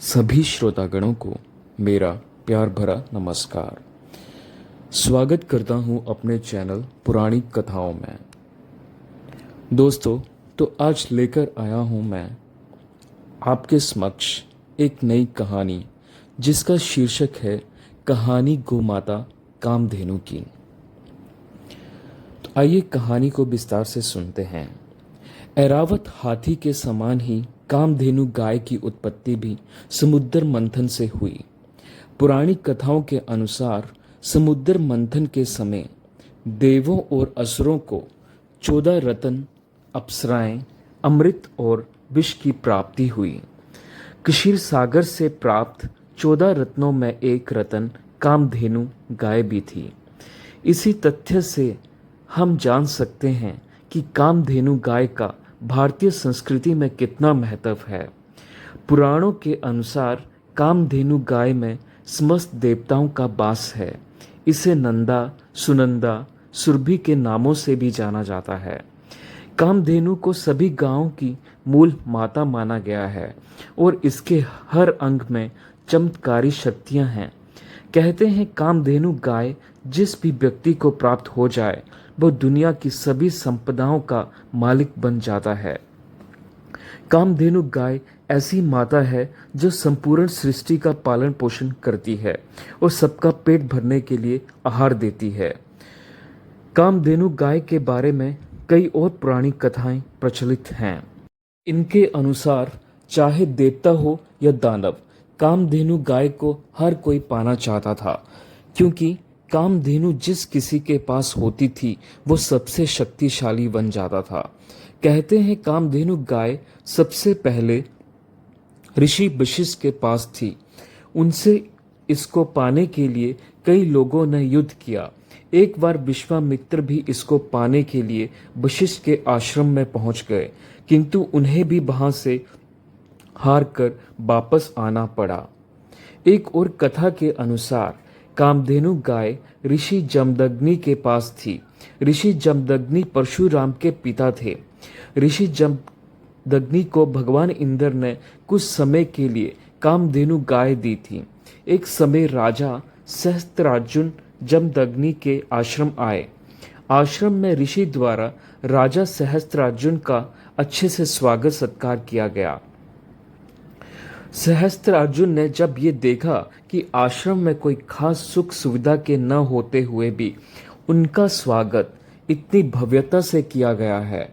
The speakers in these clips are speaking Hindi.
सभी श्रोतागणों को मेरा प्यार भरा नमस्कार। स्वागत करता हूं अपने चैनल पुरानी कथाओं में। दोस्तों, तो आज लेकर आया हूं मैं आपके समक्ष एक नई कहानी जिसका शीर्षक है कहानी गोमाता कामधेनु की। तो आइए कहानी को विस्तार से सुनते हैं। ऐरावत हाथी के समान ही कामधेनु गाय की उत्पत्ति भी समुद्र मंथन से हुई। पुरानी कथाओं के अनुसार समुद्र मंथन के समय देवों और असुरों को 14 रत्न, अप्सराएं, अमृत और विष की प्राप्ति हुई। क्षीर सागर से प्राप्त 14 रत्नों में एक रत्न कामधेनु गाय भी थी। इसी तथ्य से हम जान सकते हैं कि कामधेनु गाय का भारतीय संस्कृति में कितना महत्व है। पुराणों के अनुसार कामधेनु गाय में समस्त देवताओं का वास है। इसे नंदा, सुनंदा, सुरभि के नामों से भी जाना जाता है। कामधेनु को सभी गांवों की मूल माता माना गया है और इसके हर अंग में चमत्कारी शक्तियां हैं। कहते हैं कामधेनु गाय जिस भी व्यक्ति को प्राप्त हो जाए वो दुनिया की सभी संपदाओं का मालिक बन जाता है। कामधेनु गाय ऐसी माता है जो संपूर्ण सृष्टि का पालन पोषण करती है और सबका पेट भरने के लिए आहार देती है। कामधेनु गाय के बारे में कई और पुरानी कथाएं प्रचलित हैं। इनके अनुसार चाहे देवता हो या दानव, कामधेनु गाय को हर कोई पाना चाहता था, क्योंकि कामधेनु जिस किसी के पास होती थी वो सबसे शक्तिशाली बन जाता था। कहते हैं कामधेनु गाय सबसे पहले ऋषि वशिष्ठ के पास थी। उनसे इसको पाने के लिए कई लोगों ने युद्ध किया। एक बार विश्वामित्र भी इसको पाने के लिए वशिष्ठ के आश्रम में पहुंच गए, किंतु उन्हें भी वहां से हार कर वापस आना पड़ा। एक और कथा के अनुसार कामधेनु गाय ऋषि जमदग्नि के पास थी। ऋषि जमदग्नि परशुराम के पिता थे। ऋषि जमदग्नि को भगवान इंद्र ने कुछ समय के लिए कामधेनु गाय दी थी। एक समय राजा सहस्त्रार्जुन जमदग्नि के आश्रम आए। आश्रम में ऋषि द्वारा राजा सहस्त्रार्जुन का अच्छे से स्वागत सत्कार किया गया। सहस्त्रार्जुन ने जब ये देखा कि आश्रम में कोई खास सुख सुविधा के न होते हुए भी उनका स्वागत इतनी भव्यता से किया गया है,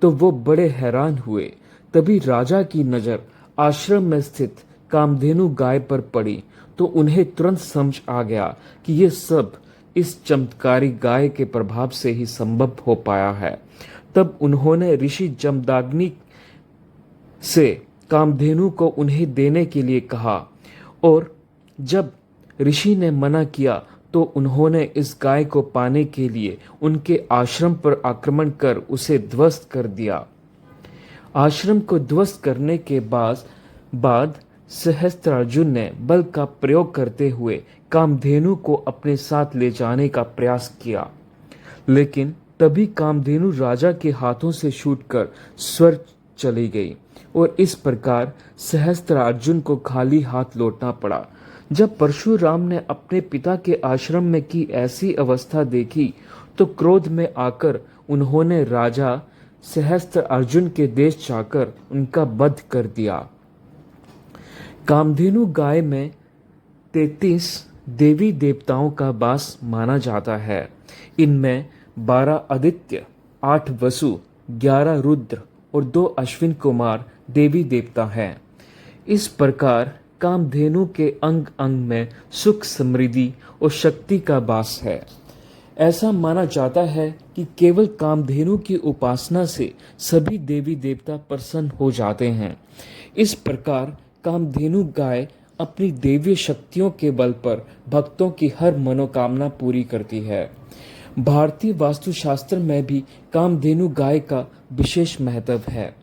तो वो बड़े हैरान हुए। तभी राजा की नज़र आश्रम में स्थित कामधेनु गाय पर पड़ी तो उन्हें तुरंत समझ आ गया कि ये सब इस चमत्कारी गाय के प्रभाव से ही संभव हो पाया है। तब उन्होंने ऋषि जमदग्नि से कामधेनु को उन्हें देने के लिए कहा, और जब ऋषि ने मना किया तो उन्होंने इस गाय को पाने के लिए उनके आश्रम पर आक्रमण कर उसे ध्वस्त कर दिया। आश्रम को ध्वस्त करने के बाद सहस्त्रार्जुन ने बल का प्रयोग करते हुए कामधेनु को अपने साथ ले जाने का प्रयास किया, लेकिन तभी कामधेनु राजा के हाथों से छूटकर स्वर्ग चली गई और इस प्रकार सहस्त्रार्जुन को खाली हाथ लौटना पड़ा। जब परशुराम ने अपने पिता के आश्रम में की ऐसी अवस्था देखी तो क्रोध में आकर उन्होंने राजा सहस्त्रार्जुन के देश जाकर उनका वध कर दिया। कामधेनु गाय में 33 देवी देवताओं का वास माना जाता है। इनमें 12 आदित्य, 8 वसु, 11 रुद्र और 2 अश्विन कुमार देवी देवता हैं। इस प्रकार कामधेनु के अंग अंग में सुख, समृद्धि और शक्ति का वास है। ऐसा माना जाता है कि केवल कामधेनु की उपासना से सभी देवी देवता प्रसन्न हो जाते हैं। इस प्रकार कामधेनु गाय अपनी देवी शक्तियों के बल पर भक्तों की हर मनोकामना पूरी करती है। भारतीय वास्तुशास्त्र में भी कामधेनु गाय का विशेष महत्व है।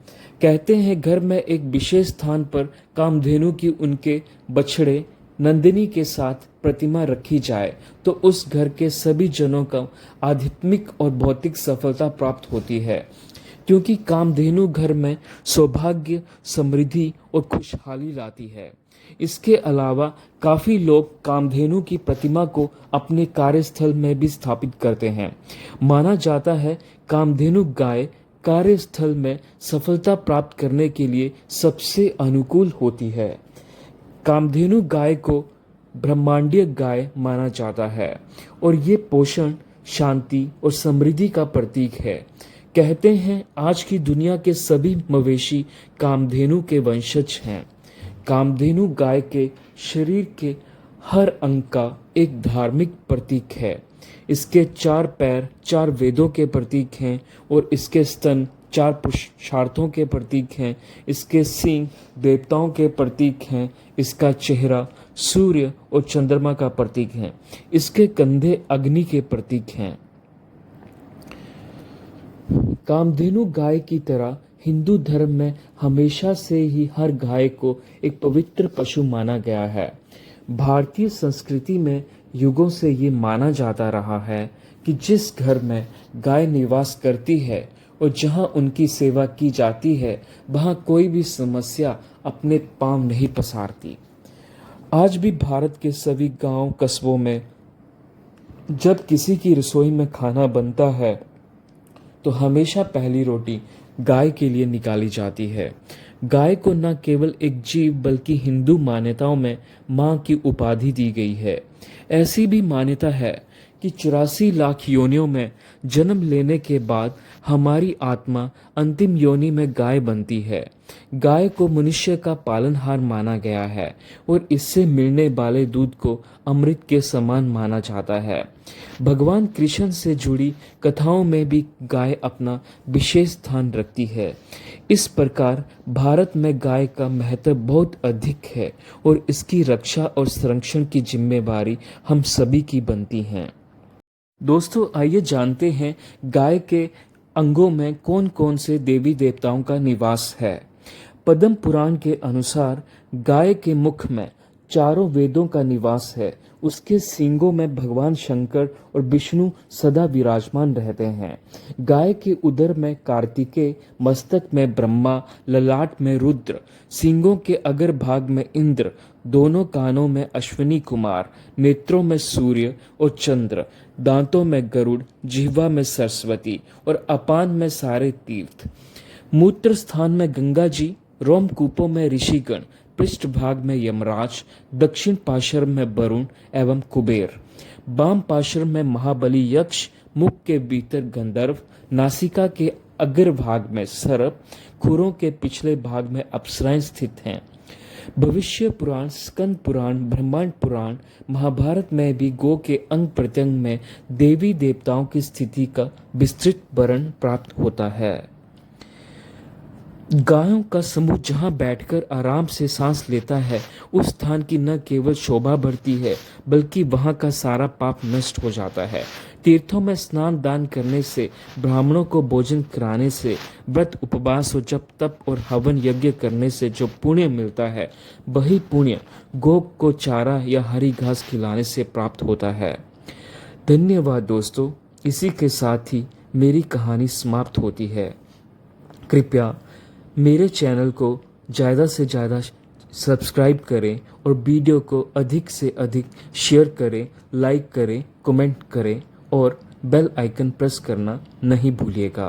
कहते हैं घर में एक विशेष स्थान पर कामधेनु की उनके बछड़े नंदिनी के साथ प्रतिमा रखी जाए तो उस घर के सभी जनों को आध्यात्मिक और भौतिक सफलता प्राप्त होती है। क्योंकि कामधेनु घर में सौभाग्य, समृद्धि और खुशहाली लाती है। इसके अलावा काफी लोग कामधेनु की प्रतिमा को अपने कार्यस्थल में भी स्थापित करते हैं। माना जाता है कामधेनु गाय कार्यस्थल में सफलता प्राप्त करने के लिए सबसे अनुकूल होती है। कामधेनु गाय को ब्रह्मांडीय गाय माना जाता है और ये पोषण, शांति और समृद्धि का प्रतीक है। कहते हैं आज की दुनिया के सभी मवेशी कामधेनु के वंशज हैं। कामधेनु गाय के शरीर के हर अंग का एक धार्मिक प्रतीक है। इसके 4 पैर 4 वेदों के प्रतीक हैं और इसके स्तन 4 पुरुषार्थों के प्रतीक हैं। इसके सींग देवताओं के प्रतीक हैं। इसका चेहरा सूर्य और चंद्रमा का प्रतीक है। इसके कंधे अग्नि के प्रतीक हैं। कामधेनु गाय की तरह हिंदू धर्म में हमेशा से ही हर गाय को एक पवित्र पशु माना गया है। भारतीय संस्कृति में युगों से ये माना जाता रहा है कि जिस घर में गाय निवास करती है और जहां उनकी सेवा की जाती है, वहां कोई भी समस्या अपने पांव नहीं पसारती। आज भी भारत के सभी गांव कस्बों में जब किसी की रसोई में खाना बनता है तो हमेशा पहली रोटी गाय के लिए निकाली जाती है। गाय को न केवल एक जीव बल्कि हिंदू मान्यताओं में मां की उपाधि दी गई है। ऐसी भी मान्यता है कि 84 लाख योनियों में जन्म लेने के बाद हमारी आत्मा अंतिम योनि में गाय बनती है। गाय को मनुष्य का पालनहार माना गया है और इससे मिलने वाले दूध को अमृत के समान माना जाता है। भगवान कृष्ण से जुड़ी कथाओं में भी गाय अपना विशेष स्थान रखती है। इस प्रकार भारत में गाय का महत्व बहुत अधिक है और इसकी रक्षा और संरक्षण की जिम्मेदारी हम सभी की बनती है। दोस्तों, आइए जानते हैं गाय के अंगों में कौन कौन से देवी देवताओं का निवास है। पद्म पुराण के अनुसार गाय के मुख में चारों वेदों का निवास है। उसके सींगों में भगवान शंकर और विष्णु सदा विराजमान रहते हैं। गाय के उदर में कार्तिकेय, मस्तक में ब्रह्मा, ललाट में रुद्र, सींगों के अग्र भाग में इंद्र, दोनों कानों में अश्विनी कुमार, नेत्रों में सूर्य और चंद्र, दांतों में गरुड़, जिह्वा में सरस्वती और अपान में सारे तीर्थ, मूत्र स्थान में गंगा जी, रोमकूपों में ऋषिगण, पृष्ठ भाग में यमराज, दक्षिण पार्श्व में वरुण एवं कुबेर, वाम पार्श्व में महाबली यक्ष, मुख के भीतर गंधर्व, नासिका के अग्र भाग में सर्प, खुरों के पिछले भाग में अप्सराएं स्थित हैं। भविष्य पुराण, स्कंद पुराण, ब्रह्मांड पुराण, महाभारत में भी गो के अंग प्रत्यंग में देवी देवताओं की स्थिति का विस्तृत वर्णन प्राप्त होता है। गायों का समूह जहां बैठकर आराम से सांस लेता है, उस स्थान की न केवल शोभा बढ़ती है बल्कि वहां का सारा पाप नष्ट हो जाता है। तीर्थों में स्नान दान करने से, ब्राह्मणों को भोजन कराने से, व्रत उपवास और जप तप और हवन यज्ञ करने से जो पुण्य मिलता है, वही पुण्य गौ को चारा या हरी घास खिलाने से प्राप्त होता है। धन्यवाद दोस्तों, इसी के साथ ही मेरी कहानी समाप्त होती है। कृपया मेरे चैनल को ज़्यादा से ज़्यादा सब्सक्राइब करें और वीडियो को अधिक से अधिक शेयर करें, लाइक करें, कमेंट करें और बेल आइकन प्रेस करना नहीं भूलिएगा।